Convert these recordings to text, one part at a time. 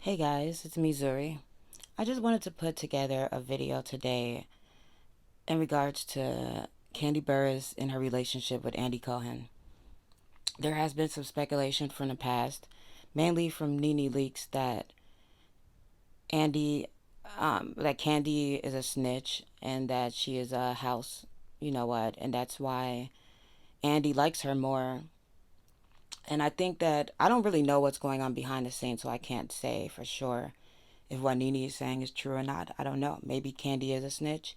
Hey guys, it's me, Zuri. I just wanted to put together a video today in regards to Kandi Burruss and her relationship with Andy Cohen. There has been some speculation from the past, mainly from NeNe leaks, Andy, that Kandi is a snitch and that she is a house, you know what, and that's why Andy likes her more. And I think that I don't really know what's going on behind the scenes, so I can't say for sure if what NeNe is saying is true or not. I don't know. Maybe Kandi is a snitch.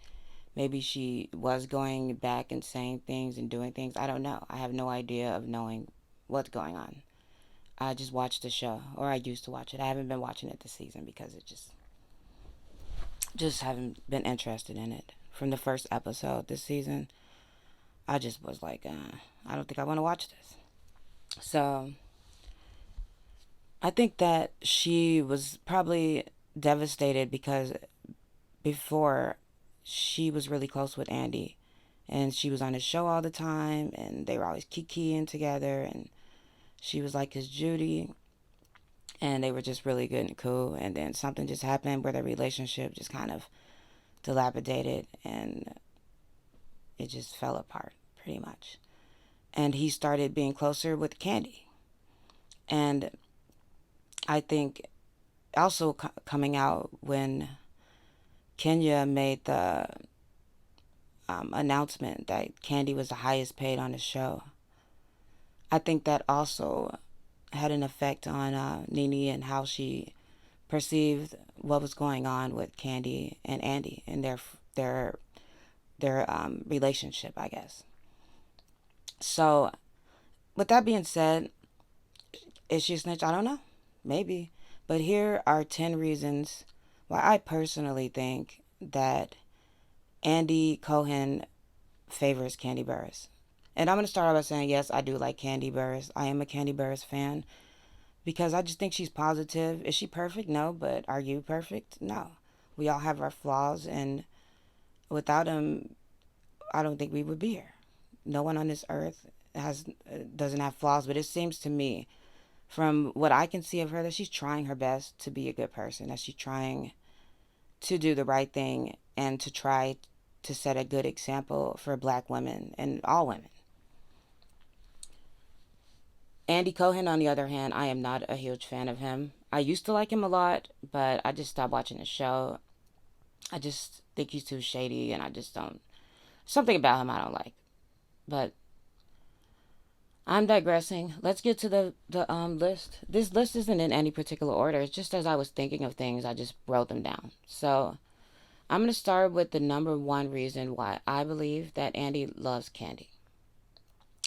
Maybe she was going back and saying things and doing things. I don't know. I have no idea of knowing what's going on. I just watched the show, or I used to watch it. I haven't been watching it this season because it just haven't been interested in it. From the first episode this season, I just was like, I don't think I want to watch this. So I think that she was probably devastated because before she was really close with Andy, and she was on his show all the time, and they were always kikiing together, and she was like his Judy, and they were just really good and cool. And then something just happened where their relationship just kind of dilapidated, and it just fell apart pretty much. And he started being closer with Kandi, and I think also coming out when Kenya made the announcement that Kandi was the highest paid on the show. I think that also had an effect on NeNe and how she perceived what was going on with Kandi and Andy and their relationship, I guess. So, with that being said, is she a snitch? I don't know. Maybe. But here are 10 reasons why I personally think that Andy Cohen favors Kandi Burruss. And I'm going to start out by saying, yes, I do like Kandi Burruss. I am a Kandi Burruss fan because I just think she's positive. Is she perfect? No. But are you perfect? No. We all have our flaws, and without them, I don't think we would be here. No one on this earth has doesn't have flaws, but it seems to me, from what I can see of her, that she's trying her best to be a good person, that she's trying to do the right thing and to try to set a good example for black women and all women. Andy Cohen, on the other hand, I am not a huge fan of him. I used to like him a lot, but I just stopped watching the show. I just think he's too shady, and I just don't. Something about him I don't like. But I'm digressing. Let's get to the list. This list isn't in any particular order. It's just as I was thinking of things, I just wrote them down. So I'm gonna start with the number one reason why I believe that Andy loves Kandi.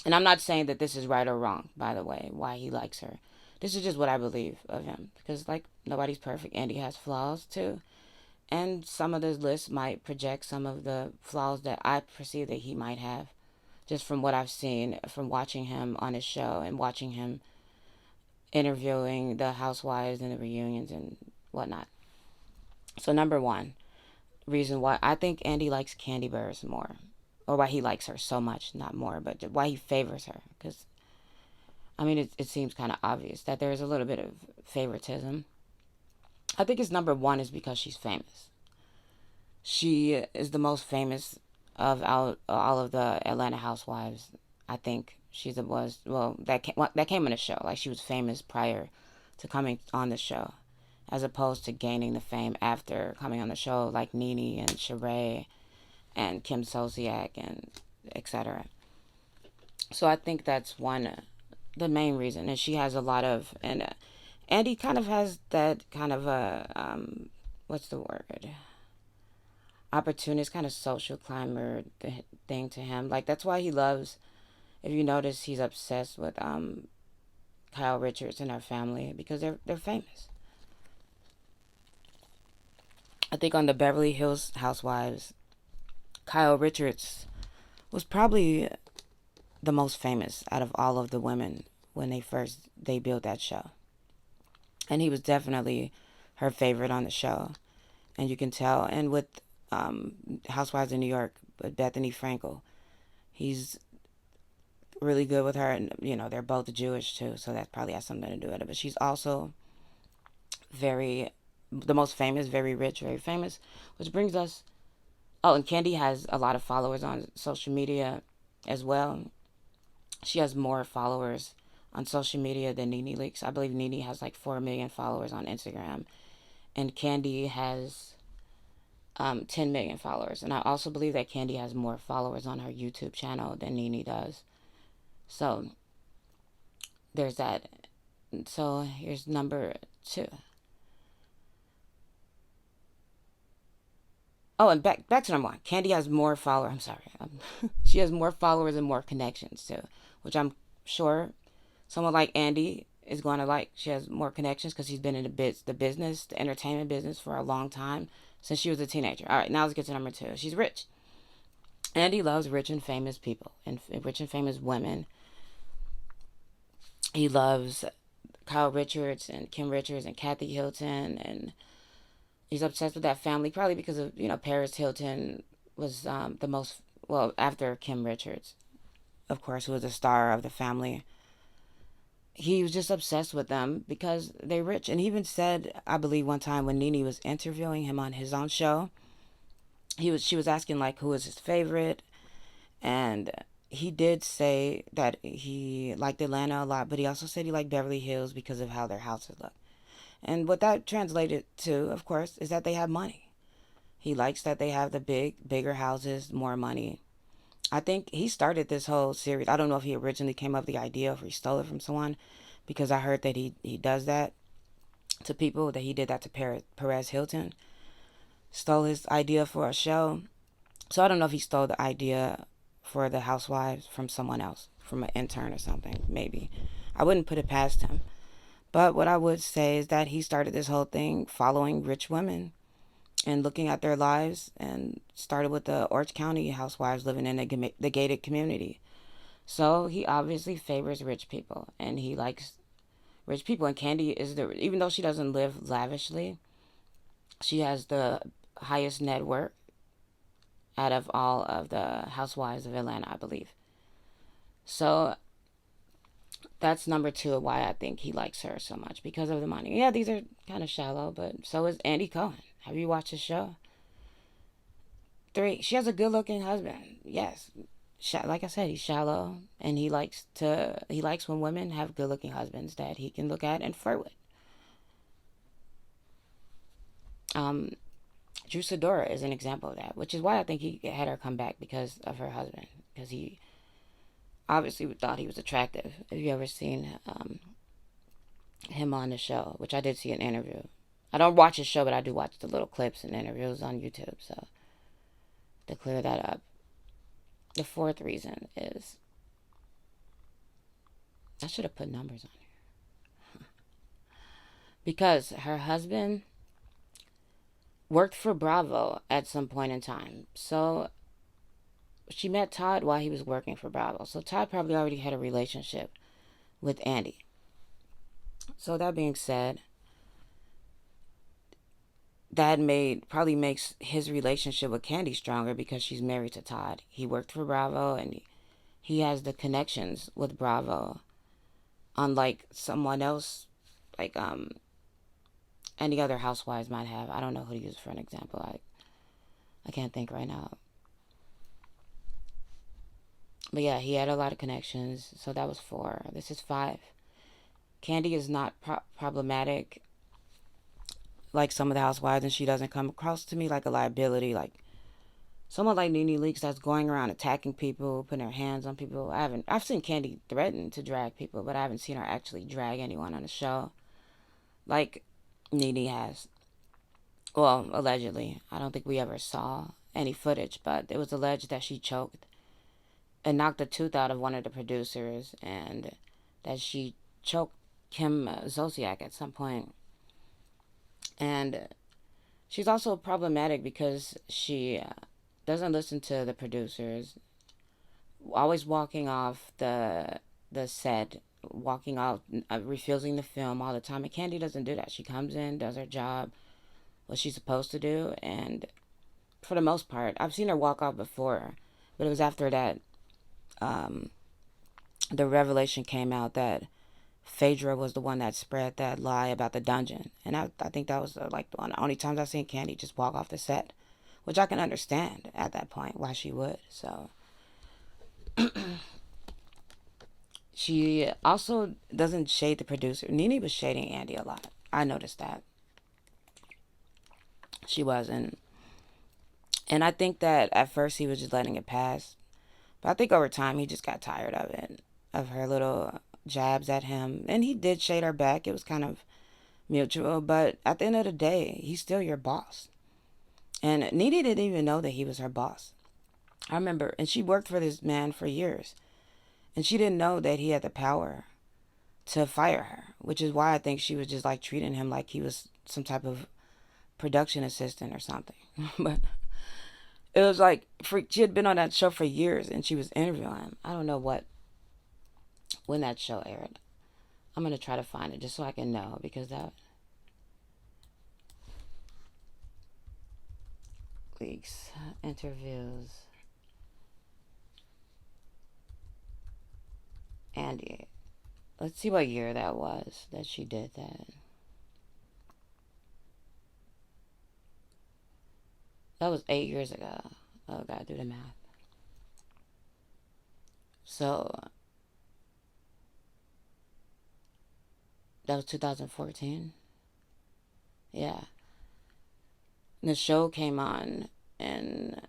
And I'm not saying that this is right or wrong, by the way, why he likes her. This is just what I believe of him. Because, like, nobody's perfect. Andy has flaws, too. And some of this list might project some of the flaws that I perceive that he might have. Just from what I've seen, from watching him on his show and watching him interviewing the housewives and the reunions and whatnot. So, number one reason why I think Andy likes Kandi Burruss more, or why he likes her so much, not more, but why he favors her. Because, I mean, it seems kind of obvious that there is a little bit of favoritism. I think his number one is because she's famous. She is the most famous of all of the Atlanta housewives. I think she's the was well that came on the show. Like, she was famous prior to coming on the show, as opposed to gaining the fame after coming on the show, like NeNe and Sheree and Kim Zolciak and etc. So I think that's one, the main reason, and she has a lot of, and Andy kind of has that kind of a what's the word, opportunist kind of social climber thing to him. Like, that's why he loves. If you notice, he's obsessed with Kyle Richards and her family because they're famous. I think on the Beverly Hills Housewives, Kyle Richards was probably the most famous out of all of the women when they first debuted that show. And he was definitely her favorite on the show. And you can tell. And with Housewives of New York, with Bethany Frankel, he's really good with her. And, you know, they're both Jewish too, so that probably has something to do with it. But she's also very, the most famous, very rich, very famous, which brings us. Oh, and Kandi has a lot of followers on social media as well. She has more followers on social media than NeNe Leakes. I believe NeNe has like 4 million followers on Instagram, and Kandi has 10 million followers. And I also believe that Kandi has more followers on her YouTube channel than NeNe does. So there's that. So here's number two. Oh, and back to number one. Kandi has more followers. I'm sorry. She has more followers and more connections too, which I'm sure someone like Andy is going to like. She has more connections because he's been in the business, the entertainment business for a long time since she was a teenager. All right, now let's get to number two. She's rich. Andy loves rich and famous people and rich and famous women. He loves Kyle Richards and Kim Richards and Kathy Hilton, and he's obsessed with that family probably because of Paris Hilton was the most, well, after Kim Richards, of course, who was the star of the family. He was just obsessed with them because they're rich. And he even said, I believe one time when NeNe was interviewing him on his own show, she was asking like who was his favorite, and he did say that he liked Atlanta a lot, but he also said he liked Beverly Hills because of how their houses look. And what that translated to, of course, is that they have money. He likes that they have the bigger houses, more money. I think he started this whole series. I don't know if he originally came up with the idea or if he stole it from someone, because I heard that he does that to people, that he did that to Perez Hilton. Stole his idea for a show. So I don't know if he stole the idea for the housewives from someone else, from an intern or something, maybe. I wouldn't put it past him. But what I would say is that he started this whole thing following rich women and looking at their lives, and started with the Orange County housewives living in the gated community. So he obviously favors rich people, and he likes rich people. And Kandi is even though she doesn't live lavishly, she has the highest net worth out of all of the housewives of Atlanta, I believe. So that's number two of why I think he likes her so much, because of the money. Yeah, these are kind of shallow, but so is Andy Cohen. Have you watched his show? Three, she has a good looking husband. Yes. Like I said, he's shallow, and he likes when women have good looking husbands that he can look at and flirt with. Um, Drew Sidora is an example of that, which is why I think he had her come back, because of her husband. Because he obviously thought he was attractive. Have you ever seen him on the show? Which I did see an interview. I don't watch his show, but I do watch the little clips and interviews on YouTube. So to clear that up. The fourth reason is, I should have put numbers on here, because her husband worked for Bravo at some point in time. So she met Todd while he was working for Bravo. So Todd probably already had a relationship with Andy. So that being said, that probably makes his relationship with Kandi stronger, because she's married to Todd. He worked for Bravo, and he has the connections with Bravo, unlike someone else, like any other housewives might have. I don't know who to use for an example. I can't think right now. But yeah, he had a lot of connections. So that was four. This is five. Kandi is not problematic like some of the housewives, and she doesn't come across to me like a liability, like someone like NeNe Leakes that's going around attacking people, putting her hands on people. I've seen Kandi threaten to drag people, but I haven't seen her actually drag anyone on the show like NeNe has. Well, allegedly. I don't think we ever saw any footage, but it was alleged that she choked and knocked a tooth out of one of the producers, and that she choked Kim Zolciak at some point. And she's also problematic because she doesn't listen to the producers, always walking off the set, walking out, refusing the film all the time. And Kandi doesn't do that. She comes in, does her job, what she's supposed to do, and for the most part, I've seen her walk off before, but it was after that the revelation came out that Phaedra was the one that spread that lie about the dungeon. And I think that was like one of the only times I've seen Kandi just walk off the set, which I can understand at that point why she would. So she also doesn't shade the producer. NeNe was shading Andy a lot. I noticed that. She wasn't. And I think that at first he was just letting it pass. But I think over time he just got tired of it, of her little jabs at him. And he did shade her back. It was kind of mutual. But at the end of the day, he's still your boss. And NeNe didn't even know that he was her boss. I remember, and she worked for this man for years. And she didn't know that he had the power to fire her, which is why I think she was just like treating him like he was some type of production assistant or something. But it was like she had been on that show for years and she was interviewing him. I don't know when that show aired. I'm gonna try to find it just so I can know, because that leaks interviews Andy. Let's see what year that was that she did that. That was 8 years ago. Oh, gotta do the math. So that was 2014. Yeah. And the show came on in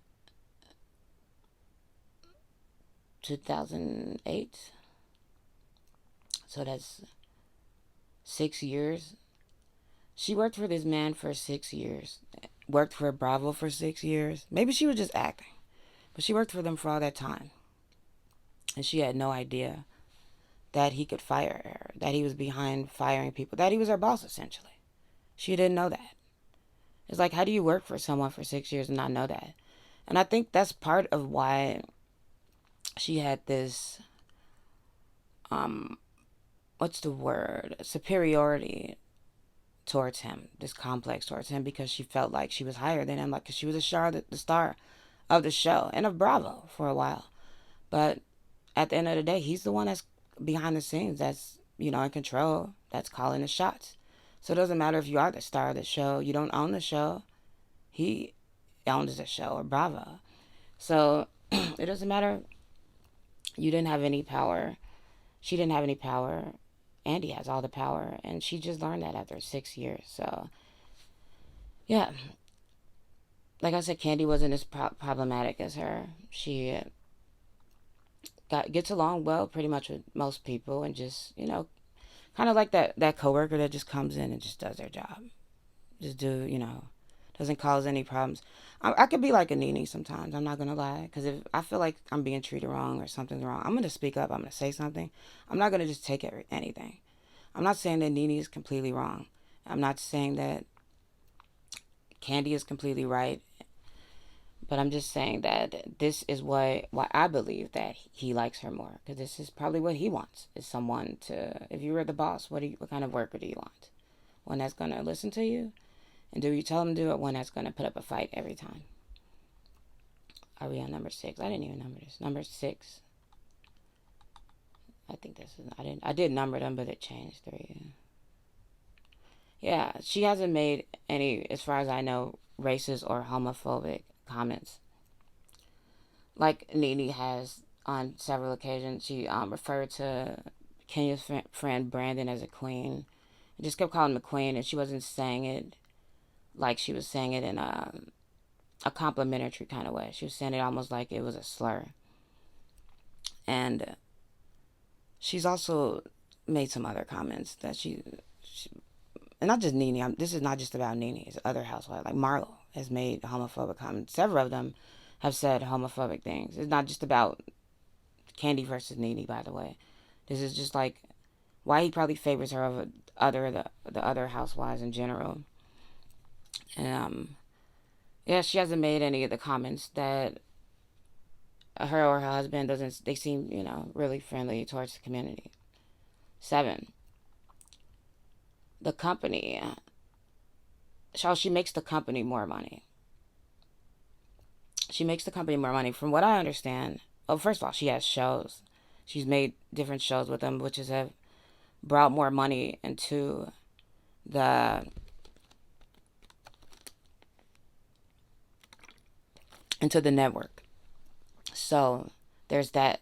2008. So that's 6 years. She worked for this man for 6 years. Worked for Bravo for 6 years. Maybe she was just acting. But she worked for them for all that time. And she had no idea that he could fire her. That he was behind firing people. That he was her boss, essentially. She didn't know that. It's like, how do you work for someone for 6 years and not know that? And I think that's part of why she had this, what's the word? Superiority towards him. This complex towards him, because she felt like she was higher than him. Like, 'cause she was the star of the show and of Bravo for a while. But at the end of the day, he's the one that's behind the scenes, that's, in control, that's calling the shots. So it doesn't matter if you are the star of the show, you don't own the show. He owns the show, or Bravo. So it doesn't matter. You didn't have any power. She didn't have any power. Andy has all the power. And she just learned that after 6 years. So, yeah. Like I said, Kandi wasn't as problematic as her. She gets along well pretty much with most people, and just, kind of like that coworker that just comes in and just does their job. Just doesn't cause any problems. I could be like a NeNe sometimes. I'm not going to lie. Because if I feel like I'm being treated wrong or something's wrong, I'm going to speak up. I'm going to say something. I'm not going to just take anything. I'm not saying that NeNe is completely wrong. I'm not saying that Kandi is completely right. But I'm just saying that this is why I believe that he likes her more. Because this is probably what he wants. Is someone to, if you were the boss, what kind of worker do you want? One that's going to listen to you and do what you tell them to do, or one that's going to put up a fight every time? Are we on number 6? I didn't even number this. Number 6. I think this is, I did number them, but it changed 3. Yeah, she hasn't made any, as far as I know, racist or homophobic comments like NeNe has on several occasions. She referred to Kenya's friend Brandon as a queen. And just kept calling him a queen, and she wasn't saying it like she was saying it in a complimentary kind of way. She was saying it almost like it was a slur. And she's also made some other comments that she and not just NeNe. This is not just about NeNe. It's other housewives. Like Marlo has made homophobic comments. Several of them have said homophobic things. It's not just about Kandi versus NeNe, by the way. This is just like why he probably favors her over the other housewives in general. And yeah, she hasn't made any of the comments that her or her husband doesn't. They seem, really friendly towards the community. 7. The company. She makes the company more money. She makes the company more money. From what I understand, first of all, she has shows. She's made different shows with them, which have brought more money the into the network. So there's that.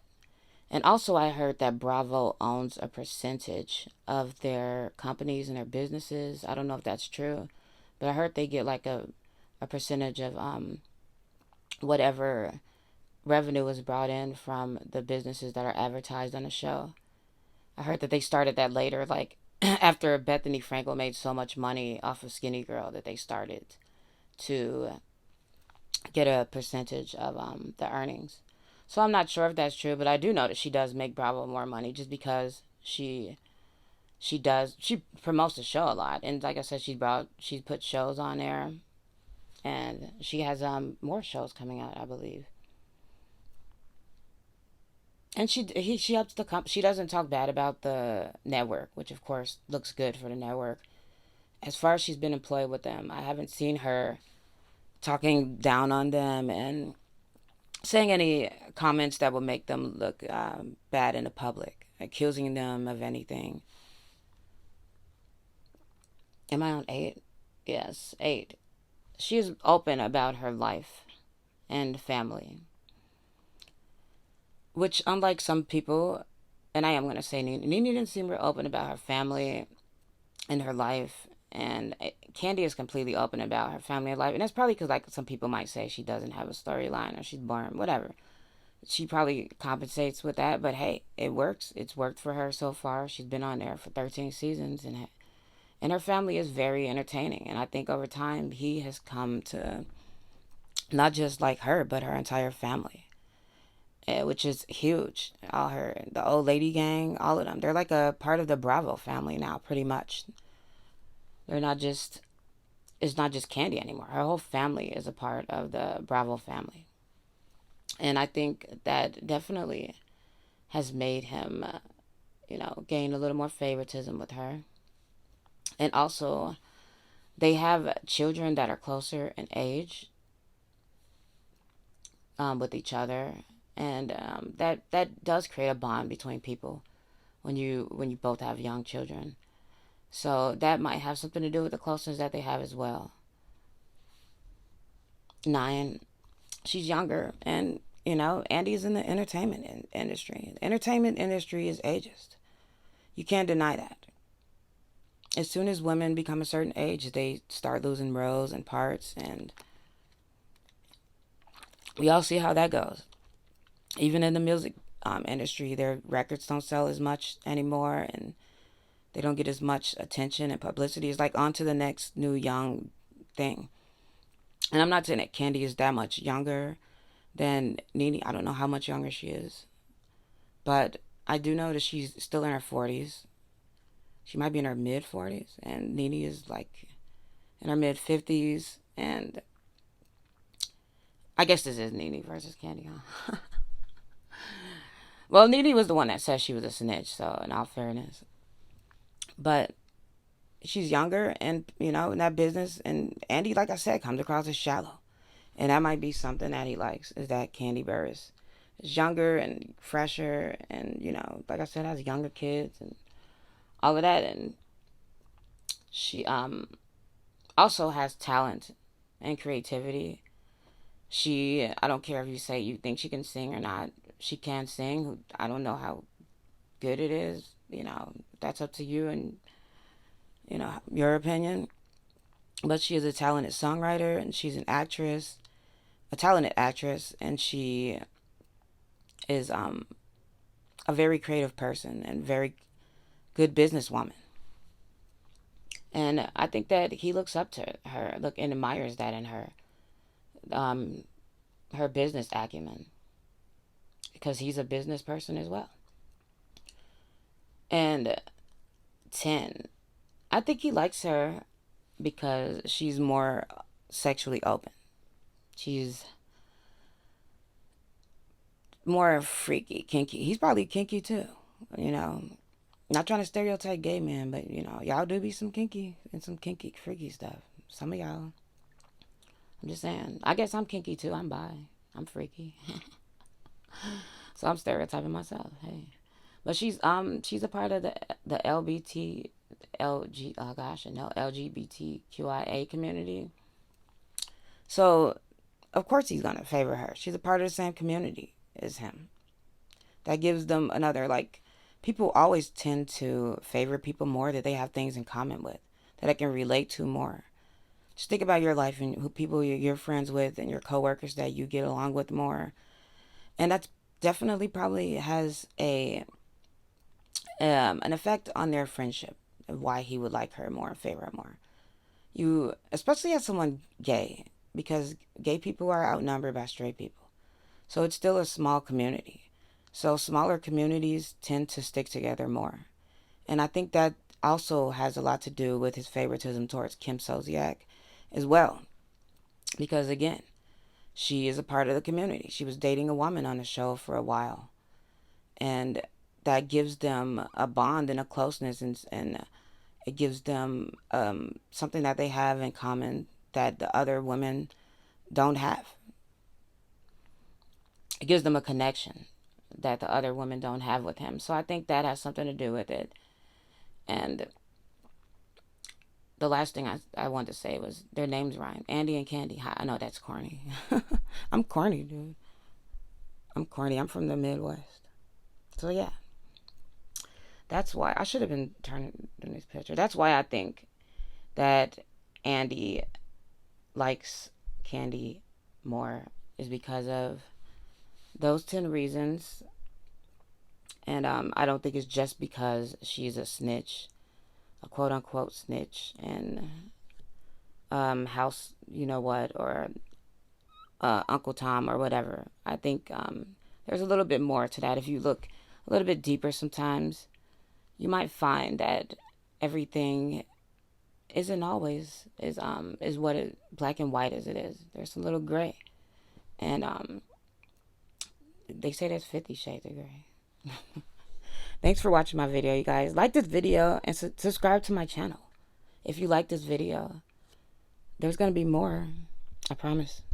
And also, I heard that Bravo owns a percentage of their companies and their businesses. I don't know if that's true, but I heard they get like a percentage of whatever revenue is brought in from the businesses that are advertised on the show. I heard that they started that later, like after Bethany Frankel made so much money off of Skinny Girl that they started to get a percentage of the earnings. So I'm not sure if that's true, but I do know that she does make Bravo more money just because she promotes the show a lot, and like I said, she put shows on there, and she has more shows coming out, I believe. And she helps she doesn't talk bad about the network, which of course looks good for the network. As far as she's been employed with them, I haven't seen her talking down on them and saying any comments that would make them look bad in the public, accusing them of anything. Am I on 8? Yes, 8. She's open about her life and family, which, unlike some people, and I am going to say NeNe didn't seem real open about her family and her life. And Kandi is completely open about her family and life. And that's probably because, like, some people might say she doesn't have a storyline or she's boring, whatever. She probably compensates with that, but hey, it works. It's worked for her so far. She's been on there for 13 seasons, and her family is very entertaining. And I think over time, he has come to not just like her, but her entire family, which is huge. The old lady gang, all of them. They're like a part of the Bravo family now, pretty much. They're not just, it's not just Kandi anymore. Her whole family is a part of the Bravo family. And I think that definitely has made him, gain a little more favoritism with her. And also, they have children that are closer in age with each other, and that does create a bond between people when you both have young children. So that might have something to do with the closeness that they have as well. 9, she's younger, and Andy's in the entertainment industry. The entertainment industry is ageist. You can't deny that. As soon as women become a certain age, they start losing roles and parts, and we all see how that goes. Even in the music industry, their records don't sell as much anymore, and they don't get as much attention and publicity. It's like on to the next new young thing. And I'm not saying that Kandi is that much younger than NeNe. I don't know how much younger she is, but I do know that she's still in her 40s. She might be in her mid 40s, and NeNe is like in her mid 50s. And I guess this is NeNe versus Kandi, huh? Well, NeNe was the one that said she was a snitch, so in all fairness. But she's younger, and in that business, and Andy, like I said, comes across as shallow. And that might be something that he likes, is that Kandi Burruss is younger and fresher, and like I said, has younger kids and all of that. And she also has talent and creativity. I don't care if you say you think she can sing or not, she can sing. I don't know how good it is, that's up to you and your opinion. But she is a talented songwriter, and she's a talented actress, and she is a very creative person and very good businesswoman. And I think that he looks up to her, and admires that in her, um, her business acumen, because he's a business person as well. And 10, I think he likes her because she's more sexually open. She's more freaky, kinky. He's probably kinky too, you know. Not trying to stereotype gay men, but y'all do be some kinky and some kinky, freaky stuff. Some of y'all. I'm just saying. I guess I'm kinky too. I'm bi. I'm freaky. So I'm stereotyping myself. Hey. But she's a part of the LBT LG oh gosh, no, LGBTQIA community. So of course he's gonna favor her. She's a part of the same community as him. That gives them another, like, people always tend to favor people more that they have things in common with, that I can relate to more. Just think about your life and who people you're friends with and your coworkers that you get along with more. And that's definitely probably has a an effect on their friendship of why he would like her more and favor her more. You, especially as someone gay, because gay people are outnumbered by straight people. So it's still a small community. So smaller communities tend to stick together more. And I think that also has a lot to do with his favoritism towards Kim Soziak as well. Because again, she is a part of the community. She was dating a woman on the show for a while. And that gives them a bond and a closeness, and it gives them something that they have in common that the other women don't have. It gives them a connection that the other women don't have with him. So I think that has something to do with it. And the last thing I wanted to say was their names rhyme. Andy and Kandi. I know that's corny. I'm corny, dude. I'm corny. I'm from the Midwest. So yeah. That's why I should have been turning this picture. That's why I think that Andy likes Kandi more, is because of those 10 reasons. And I don't think it's just because she's a snitch, a quote unquote snitch, and house, you know what, or Uncle Tom or whatever. I think there's a little bit more to that. If you look a little bit deeper sometimes, you might find that everything isn't always is what it black and white as it is. There's some little gray. And they say there's 50 shades of gray. Thanks for watching my video, you guys. Like this video and subscribe to my channel. If you like this video, there's going to be more. I promise.